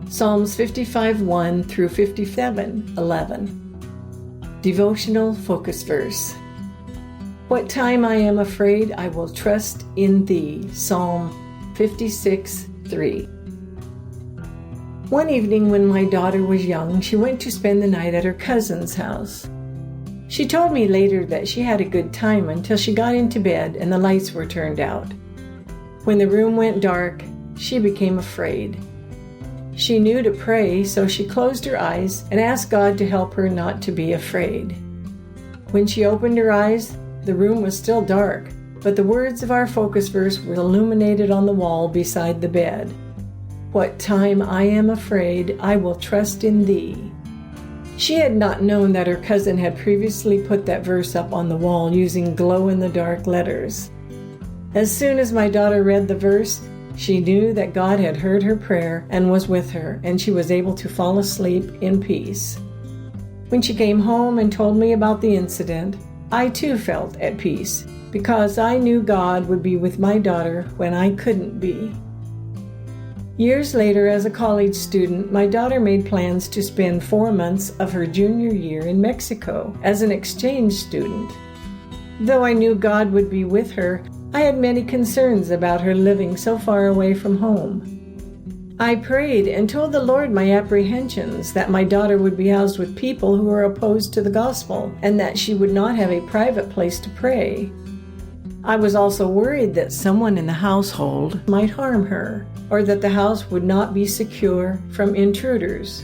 Psalms 55:1 through 57:11. Devotional focus verse. What time I am afraid, I will trust in thee. Psalm 56:3. One evening when my daughter was young, she went to spend the night at her cousin's house. She told me later that she had a good time until she got into bed and the lights were turned out. When the room went dark, she became afraid. She knew to pray, so she closed her eyes and asked God to help her not to be afraid. When she opened her eyes, the room was still dark, but the words of our focus verse were illuminated on the wall beside the bed. What time I am afraid, I will trust in thee. She had not known that her cousin had previously put that verse up on the wall using glow-in-the-dark letters. As soon as my daughter read the verse, she knew that God had heard her prayer and was with her, and she was able to fall asleep in peace. When she came home and told me about the incident, I too felt at peace, because I knew God would be with my daughter when I couldn't be. Years later, as a college student, my daughter made plans to spend 4 months of her junior year in Mexico as an exchange student. Though I knew God would be with her, I had many concerns about her living so far away from home. I prayed and told the Lord my apprehensions that my daughter would be housed with people who were opposed to the gospel and that she would not have a private place to pray. I was also worried that someone in the household might harm her, or that the house would not be secure from intruders.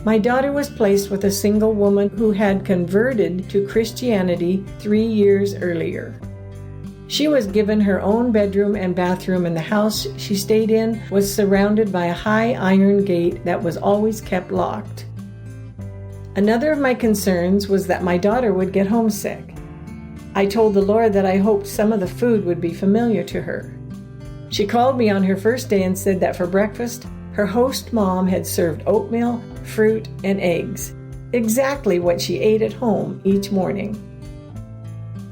My daughter was placed with a single woman who had converted to Christianity 3 years earlier. She was given her own bedroom and bathroom, and the house she stayed in was surrounded by a high iron gate that was always kept locked. Another of my concerns was that my daughter would get homesick. I told the Lord that I hoped some of the food would be familiar to her. She called me on her first day and said that for breakfast, her host mom had served oatmeal, fruit, and eggs, exactly what she ate at home each morning.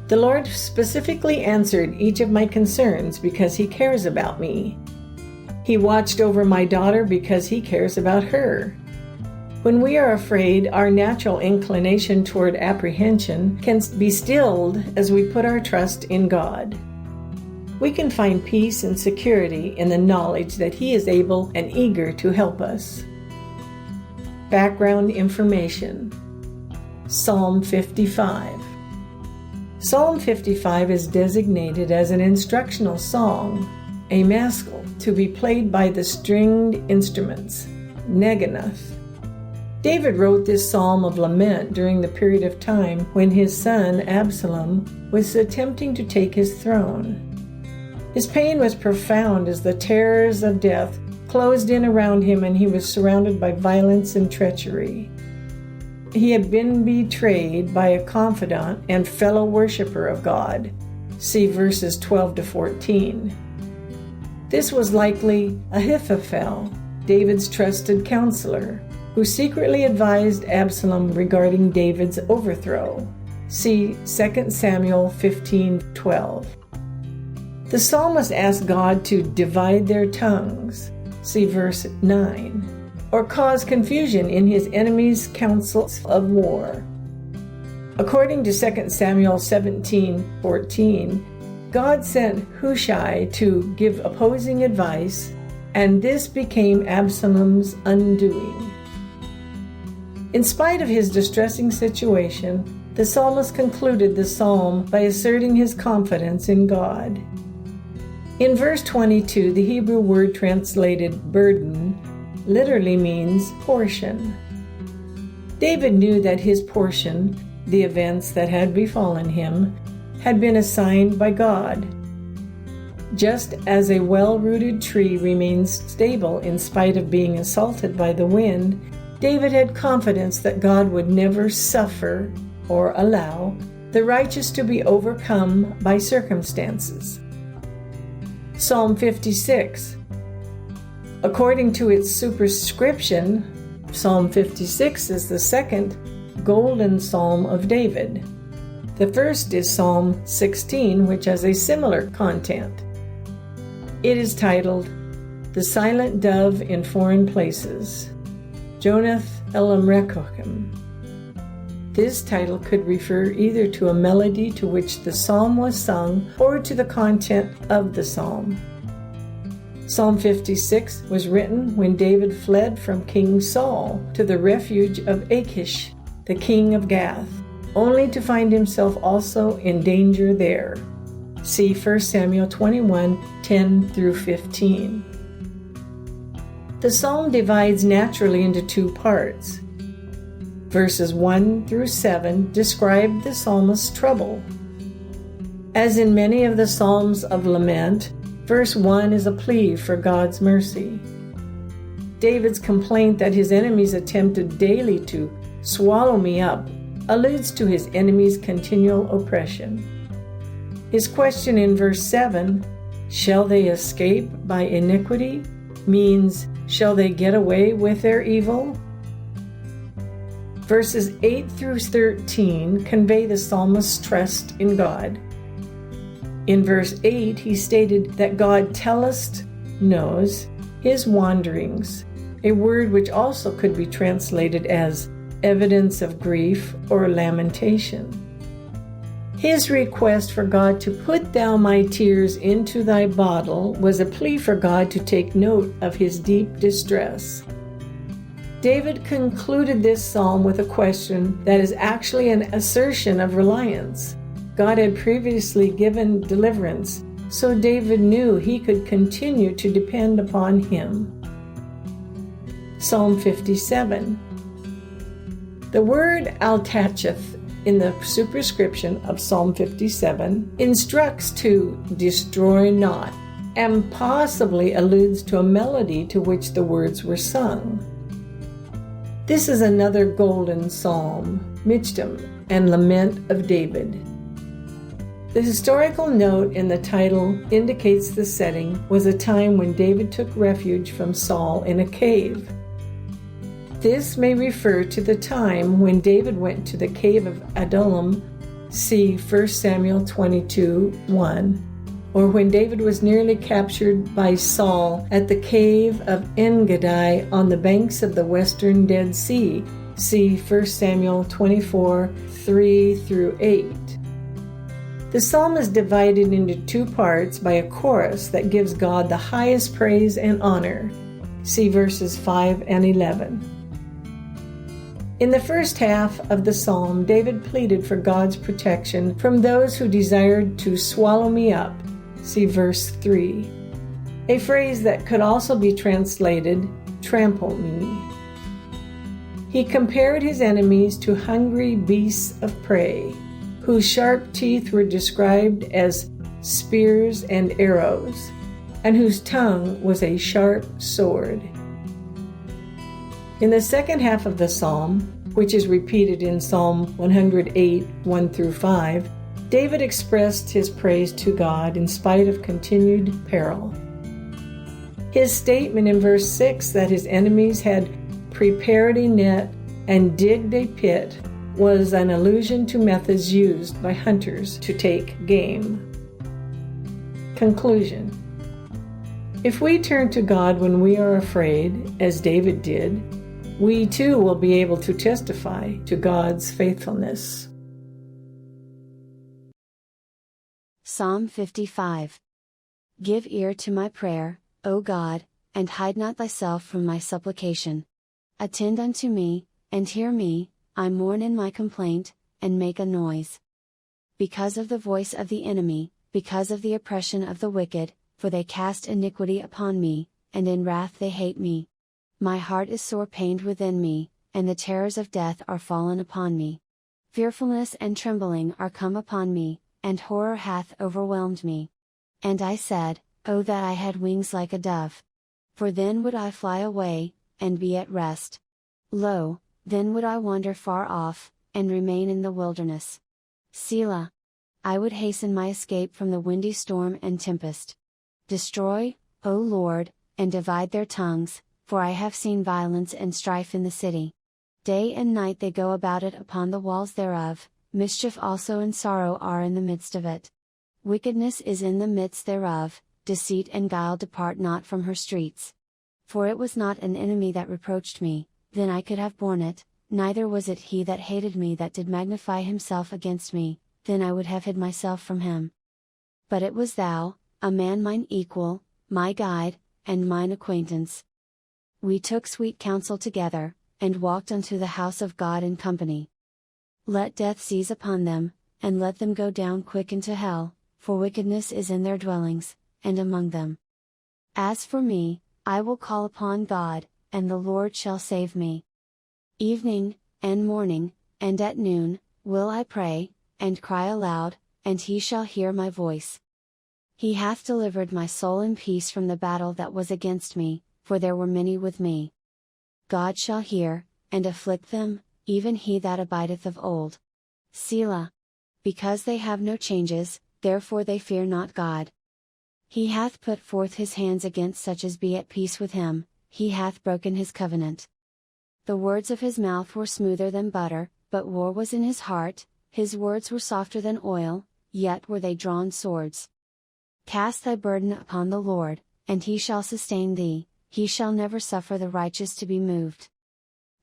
The Lord specifically answered each of my concerns because He cares about me. He watched over my daughter because He cares about her. When we are afraid, our natural inclination toward apprehension can be stilled as we put our trust in God. We can find peace and security in the knowledge that He is able and eager to help us. Background information. Psalm 55. Psalm 55 is designated as an instructional song, a maskil to be played by the stringed instruments, neganath. David wrote this psalm of lament during the period of time when his son Absalom was attempting to take his throne. His pain was profound as the terrors of death closed in around him and he was surrounded by violence and treachery. He had been betrayed by a confidant and fellow worshiper of God. See verses 12 to 14. This was likely Ahithophel, David's trusted counselor, who secretly advised Absalom regarding David's overthrow. See 2 Samuel 15:12. The psalmist asked God to divide their tongues. See verse 9. Or cause confusion in his enemies' counsels of war. According to 2 Samuel 17:14, God sent Hushai to give opposing advice, and this became Absalom's undoing. In spite of his distressing situation, the psalmist concluded the psalm by asserting his confidence in God. In verse 22, the Hebrew word translated burden literally means portion. David knew that his portion, the events that had befallen him, had been assigned by God. Just as a well-rooted tree remains stable in spite of being assaulted by the wind, David had confidence that God would never suffer or allow the righteous to be overcome by circumstances. Psalm 56. According to its superscription, Psalm 56 is the second golden psalm of David. The first is Psalm 16, which has a similar content. It is titled, The Silent Dove in Foreign Places, Jonath Elamrekohim. This title could refer either to a melody to which the psalm was sung or to the content of the psalm. Psalm 56 was written when David fled from King Saul to the refuge of Achish, the king of Gath, only to find himself also in danger there. See 1 Samuel 21, 10 through 15. The psalm divides naturally into two parts. Verses 1 through 7 describe the psalmist's trouble. As in many of the psalms of lament, verse 1 is a plea for God's mercy. David's complaint that his enemies attempted daily to swallow me up alludes to his enemies' continual oppression. His question in verse 7, shall they escape by iniquity, means, shall they get away with their evil? Verses 8 through 13 convey the psalmist's trust in God. In verse 8, he stated that God telleth, knows, his wanderings, a word which also could be translated as evidence of grief or lamentation. His request for God to put thou my tears into thy bottle was a plea for God to take note of his deep distress. David concluded this psalm with a question that is actually an assertion of reliance. God had previously given deliverance, so David knew he could continue to depend upon him. Psalm 57. The word altacheth in the superscription of Psalm 57 instructs to destroy not, and possibly alludes to a melody to which the words were sung. This is another golden psalm, Michtam, and lament of David. The historical note in the title indicates the setting was a time when David took refuge from Saul in a cave. This may refer to the time when David went to the cave of Adullam, see 1 Samuel 22:1, or when David was nearly captured by Saul at the cave of Engedi on the banks of the western Dead Sea, see 1 Samuel 24:3 through 8. The psalm is divided into two parts by a chorus that gives God the highest praise and honor, see verses 5 and 11. In the first half of the psalm, David pleaded for God's protection from those who desired to swallow me up, see verse 3, a phrase that could also be translated, trample me. He compared his enemies to hungry beasts of prey, whose sharp teeth were described as spears and arrows, and whose tongue was a sharp sword. In the second half of the psalm, which is repeated in Psalm 108, 1 through 5, David expressed his praise to God in spite of continued peril. His statement in verse 6 that his enemies had prepared a net and digged a pit was an allusion to methods used by hunters to take game. Conclusion. If we turn to God when we are afraid, as David did, we too will be able to testify to God's faithfulness. Psalm 55. Give ear to my prayer, O God, and hide not thyself from my supplication. Attend unto me, and hear me, I mourn in my complaint, and make a noise. Because of the voice of the enemy, because of the oppression of the wicked, for they cast iniquity upon me, and in wrath they hate me. My heart is sore pained within me, and the terrors of death are fallen upon me. Fearfulness and trembling are come upon me, and horror hath overwhelmed me. And I said, O that I had wings like a dove! For then would I fly away, and be at rest. Lo, then would I wander far off, and remain in the wilderness. Selah. I would hasten my escape from the windy storm and tempest. Destroy, O Lord, and divide their tongues, for I have seen violence and strife in the city. Day and night they go about it upon the walls thereof, mischief also and sorrow are in the midst of it. Wickedness is in the midst thereof, deceit and guile depart not from her streets. For it was not an enemy that reproached me, then I could have borne it, neither was it he that hated me that did magnify himself against me, then I would have hid myself from him. But it was thou, a man mine equal, my guide, and mine acquaintance. We took sweet counsel together, and walked unto the house of God in company. Let death seize upon them, and let them go down quick into hell, for wickedness is in their dwellings, and among them. As for me, I will call upon God, and the Lord shall save me. Evening, and morning, and at noon, will I pray, and cry aloud, and he shall hear my voice. He hath delivered my soul in peace from the battle that was against me, for there were many with me. God shall hear, and afflict them, even he that abideth of old. Selah. Because they have no changes, therefore they fear not God. He hath put forth his hands against such as be at peace with him, he hath broken his covenant. The words of his mouth were smoother than butter, but war was in his heart, his words were softer than oil, yet were they drawn swords. Cast thy burden upon the Lord, and he shall sustain thee, he shall never suffer the righteous to be moved.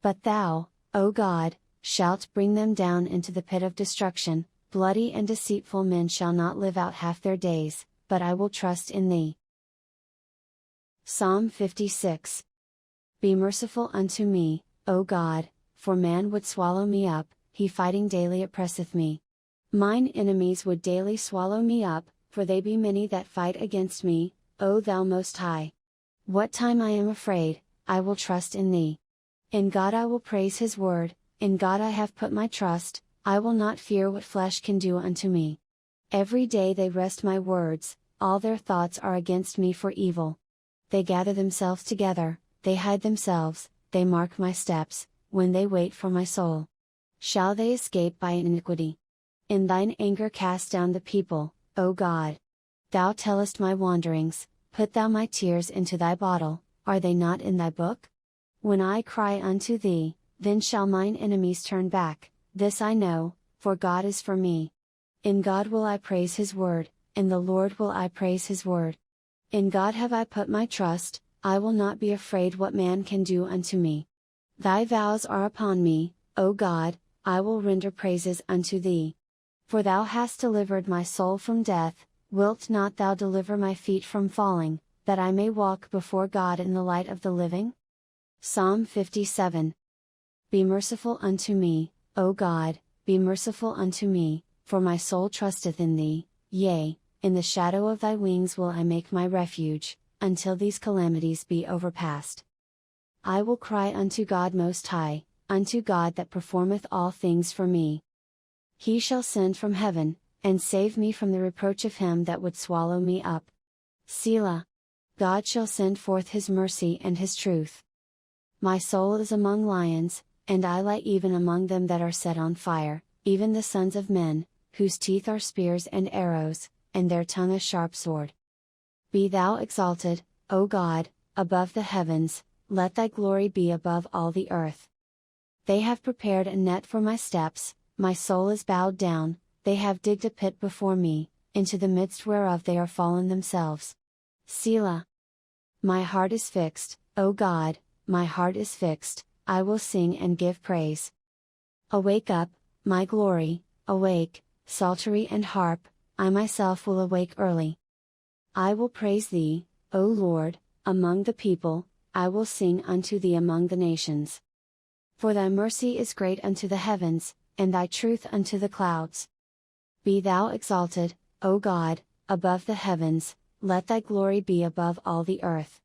But thou, O God, shalt bring them down into the pit of destruction, bloody and deceitful men shall not live out half their days, but I will trust in thee. Psalm 56. Be merciful unto me, O God, for man would swallow me up, he fighting daily oppresseth me. Mine enemies would daily swallow me up, for they be many that fight against me, O thou Most High. What time I am afraid, I will trust in thee. In God I will praise his word, in God I have put my trust, I will not fear what flesh can do unto me. Every day they wrest my words, all their thoughts are against me for evil. They gather themselves together, they hide themselves, they mark my steps, when they wait for my soul. Shall they escape by iniquity? In thine anger cast down the people, O God. Thou tellest my wanderings, put thou my tears into thy bottle, are they not in thy book? When I cry unto thee, then shall mine enemies turn back, this I know, for God is for me. In God will I praise his word, in the Lord will I praise his word. In God have I put my trust, I will not be afraid what man can do unto me. Thy vows are upon me, O God, I will render praises unto thee. For thou hast delivered my soul from death, wilt not thou deliver my feet from falling, that I may walk before God in the light of the living? Psalm 57. Be merciful unto me, O God, be merciful unto me, for my soul trusteth in thee, yea, in the shadow of thy wings will I make my refuge, until these calamities be overpast. I will cry unto God Most High, unto God that performeth all things for me. He shall send from heaven, and save me from the reproach of him that would swallow me up. Selah. God shall send forth his mercy and his truth. My soul is among lions, and I lie even among them that are set on fire, even the sons of men, whose teeth are spears and arrows, and their tongue a sharp sword. Be thou exalted, O God, above the heavens, let thy glory be above all the earth. They have prepared a net for my steps, my soul is bowed down, they have digged a pit before me, into the midst whereof they are fallen themselves. Selah. My heart is fixed, O God, my heart is fixed, I will sing and give praise. Awake up, my glory, awake, psaltery and harp, I myself will awake early. I will praise thee, O Lord, among the people, I will sing unto thee among the nations. For thy mercy is great unto the heavens, and thy truth unto the clouds. Be thou exalted, O God, above the heavens, let thy glory be above all the earth.